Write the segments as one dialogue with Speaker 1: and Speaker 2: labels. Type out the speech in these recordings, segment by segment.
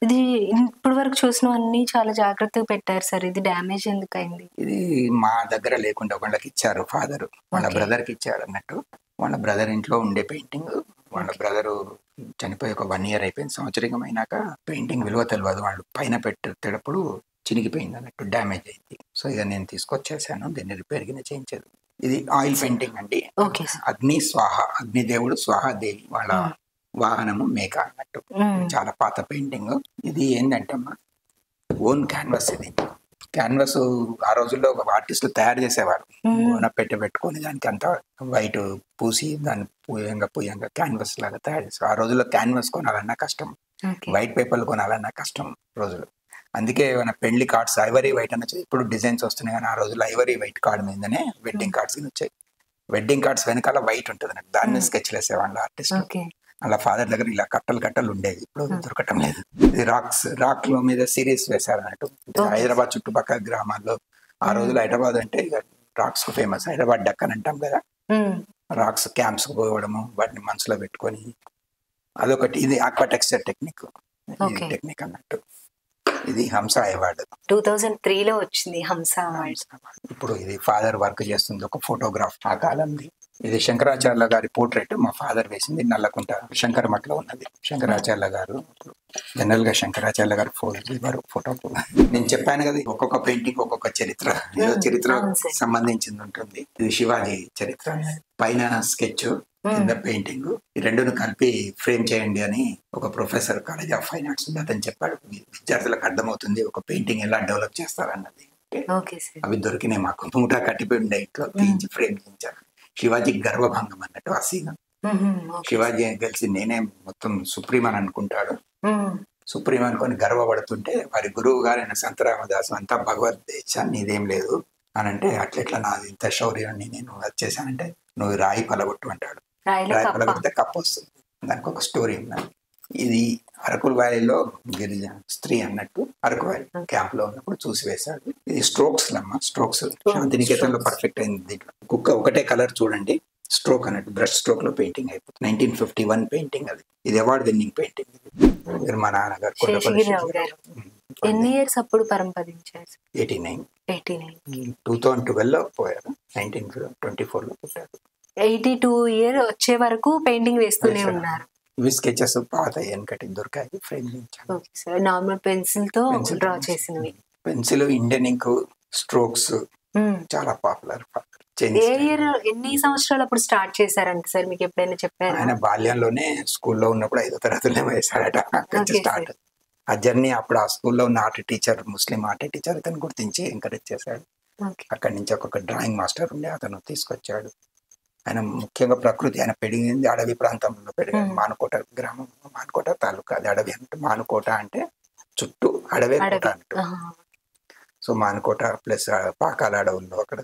Speaker 1: ఇది ఇప్పటి వరకు చూసినవన్నీ చాలా జాగ్రత్తగా పెట్టారు సార్. ఇది డ్యామేజ్ ఎందుకయింది?
Speaker 2: ఇది మా దగ్గర లేకుండా వాళ్ళకి ఇచ్చారు ఫాదర్. వాళ్ళ
Speaker 1: ఓకే.
Speaker 2: బ్రదర్‌కి ఇచ్చారు అన్నట్టు. వాళ్ళ బ్రదర్ ఇంట్లో ఉండే పెయింటింగ్. వాళ్ళ
Speaker 1: ఓకే.
Speaker 2: బ్రదరు చనిపోయి ఒక 1 ఇయర్ అయిపోయింది. సంవత్సరం అయినాక పెయింటింగ్ విలువ తెలవదు. వాళ్ళు పైన పెట్టేటప్పుడు చినిగిపోయింది అన్నట్టు, డ్యామేజ్ అయింది. సో ఇక నేను తీసుకొచ్చేసాను. దీన్ని రిపేర్ గిన చేయించారు. ఇది ఆయిల్ పెయింటింగ్ అండి.
Speaker 1: Okay sir.
Speaker 2: అగ్ని స్వాహ, అగ్నిదేవుడు స్వాహాదేవి వాళ్ళ వాహనము మేక అన్నట్టు. చాలా పాత పెయింటింగ్. ఇది ఏంటంటే అమ్మా ఓన్ క్యాన్వాస్. ఇది క్యాన్వాస్ ఆ రోజుల్లో ఆర్టిస్టులు తయారు చేసేవారు. పెట్టుకొని దానికి అంతా వైట్ పూసి దాన్ని పూయంగా క్యాన్వాస్ లాగా తయారు చేసేవారు. ఆ రోజుల్లో క్యాన్వాస్ కొనాలన్నా కష్టం, వైట్ పేపర్లు కొనాలన్నా కష్టం రోజులు. అందుకే మన పెళ్లి కార్డ్స్ ఐవరీ వైట్ అని వచ్చాయి. ఇప్పుడు డిజైన్స్ వస్తున్నాయి కానీ ఆ రోజుల్లో ఐవరీ వైట్ కార్డ్ మీదనే వెడ్డింగ్ కార్డ్స్ వచ్చాయి. వెడ్డింగ్ కార్డ్స్ వెనకాల వైట్ ఉంటుంది అన్నట్టు, దాన్ని స్కెచ్లు వేసేవాళ్ళు ఆర్టిస్ట్. అలా ఫాదర్ దగ్గర ఇలా కట్టలు ఉండేది, ఇప్పుడు దొరకటం లేదు. ఇది రాక్ లో మీద సిరీస్ వేశారు అన్నట్టు. హైదరాబాద్ చుట్టుపక్కల గ్రామాల్లో ఆ రోజులు హైదరాబాద్ అంటే ఇక రాక్స్ కు ఫేమస్. హైదరాబాద్ డక్కన్ అంటాం కదా, రాక్స్ క్యాంప్స్ కు పోవడము, వాటిని మనసులో పెట్టుకొని అదొకటి. ఇది ఆక్వా టెక్స్చర్ టెక్నిక్ అన్నట్టు. ఇది హంస అవార్డు
Speaker 1: 2003లో వచ్చింది హంస అవార్డు.
Speaker 2: ఇప్పుడు ఇది ఫాదర్ వర్క్ చేస్తుంది ఒక ఫోటోగ్రాఫ్ ఆ కాలంది. ఇది శంకరాచార్య గారి పోర్ట్రేట్ మా ఫాదర్ వేసింది. నల్లకుంట శంకరమఠలో ఉన్నది. శంకరాచార్య గారు జనరల్ గా శంకరాచార్య గారు ఫోటో. నేను చెప్పాను కదా, ఒక్కొక్క పెయింటింగ్ ఒక్కొక్క చరిత్ర, ఏదో చరిత్ర సంబంధించింది ఉంటుంది. ఇది శివాజీ చరిత్ర. పైన స్కెచ్, కింద పెయింటింగ్, ఈ రెండును కలిపి ఫ్రేమ్ చేయండి అని ఒక professor college of fine arts ఉంది, అతను చెప్పాడు. విద్యార్థులకు అర్థమవుతుంది ఒక పెయింటింగ్ ఎలా డెవలప్ చేస్తారన్నది. అవి దొరికినాయి మాకు. మూట కట్టిపోయి ఉండే ఇంట్లో తీయించి ఫ్రేమ్ చేయించారు. శివాజీ గర్వభంగం అన్నట్టు ఆ సీన్. శివాజీ గెలిచి నేనే మొత్తం సుప్రీం అని అనుకుంటాడు. సుప్రీం అనుకొని గర్వపడుతుంటే వారి గురువు గారైన సంతరామదాసు అంతా భగవద్దేశ నీదేం లేదు అని అంటే, అట్లెట్లా నాది ఇంత శౌర్యాన్ని నేను వచ్చేసానంటే, నువ్వు రాయి పలగొట్టు అంటాడు. రాయి పలగొడితే కప్పు వస్తుంది. దానికి ఒక స్టోరీ ఉన్నది. ఇది అరకు వ్యాలీలో గిరిజన స్త్రీ అన్నట్టు అరకు వ్యాలీ క్యాంప్ లో ఉన్నప్పుడు చూసి వేశాడు. ఇది స్ట్రోక్స్ లమ్మ, స్ట్రోక్స్ శాంతినికేతన్లో పర్ఫెక్ట్ అయింది. దీంట్లో కుక్క ఒకటే కలర్ చూడండి, స్ట్రోక్ అన్నట్టు బ్రష్ స్ట్రోక్ లో పెయింటింగ్ అయిపోతుంది. 1951 పెయింటింగ్ అది. ఇది అవార్డు విన్నింగ్ పెయింటింగ్. మా నాన్నగారు
Speaker 1: ఎన్ని ఇయర్స్ అప్పుడు పరంపదించారు?
Speaker 2: 89. 2012లో పోయారు. 1924లో పుట్టారు.
Speaker 1: 82 ఇయర్ వచ్చే వరకు పెయింటింగ్ వేస్తూనే ఉన్నారు.
Speaker 2: ఇవి స్కెచెస్ పాత వెనకటి దొరికాయి, ఫ్రేమ్ చేయించాను.
Speaker 1: నార్మల్ పెన్సిల్ తో డ్రా చేసినవి.
Speaker 2: పెన్సిల్, ఇండియన్ ఇంక్, స్ట్రోక్స్ చాలా పాపులర్.
Speaker 1: ఏ ఇయర్, ఎన్ని సంవత్సరాలు అప్పుడు స్టార్ట్ చేశారంట సార్? మీకు ఎప్పుడైనా చెప్పారు?
Speaker 2: ఆయన బాల్యంలోనే స్కూల్లో ఉన్నప్పుడు 5వ తరగతిలో వేశాడట. స్టార్ట్ ఆ జర్నీ. అప్పుడు ఆ స్కూల్లో ఉన్న ఆర్ట్ టీచర్, ముస్లిం ఆర్ట్ టీచర్, అతను గుర్తించి ఎంకరేజ్ చేశాడు. అక్కడి నుంచి ఒక్కొక్క డ్రాయింగ్ మాస్టర్ ఉండే, అతను తీసుకొచ్చాడు. ఆయన ముఖ్యంగా ప్రకృతి, ఆయన పెరిగింది అడవి ప్రాంతంలో పెరిగాడు. మానుకోట గ్రామం, మానుకోట తాలూకా, అది అడవి అంటే. మానుకోట అంటే చుట్టూ అడవే కోట అంటూ. సో మానుకోట ప్లస్ పాకాల అడవుల్లో అక్కడ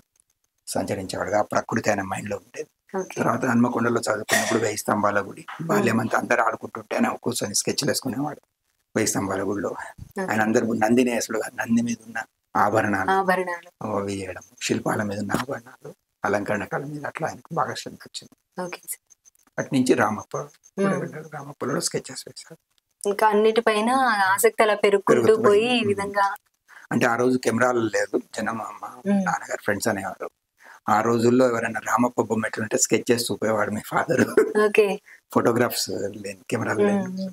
Speaker 2: సంచరించేవాడు. ఆ ప్రకృతి ఆయన మైండ్ లో ఉండేది. తర్వాత హన్మకొండలో చదువుకున్నప్పుడు 1000 స్తంభాల గుడి, బాల్యం అంతా అందరూ ఆడుకుంటుంటే ఆయన కూర్చొని స్కెచ్లు వేసుకునేవాడు 1000 స్తంభాల గుడిలో. ఆయన అందరు నందిని వేసుడు, నంది మీద ఉన్న ఆభరణాలు అవి చేయడం, శిల్పాల మీద ఉన్న ఆభరణాలు, అలంకరణకాల మీద, అట్లా ఆయనకు బాగా శ్రద్ధ వచ్చింది. అటు నుంచి రామప్పలో స్కెచెస్ వేశారు.
Speaker 1: ఇంకా అన్నిటిపైన ఆసక్తి అలా పెరుగుతూ పోయి ఈ విధంగా.
Speaker 2: అంటే ఆ రోజు కెమెరాలు లేదు, జనం మా నాన్నగారు ఫ్రెండ్స్ అనేవారు. ఆ రోజుల్లో ఎవరైనా రామప్ప బొమ్మ ఎట్లంటే స్కెచ్ చేసి చూపేవాడు మీ ఫాదర్. ఫోటోగ్రాఫ్స్ లేని, కెమెరాలు లేని.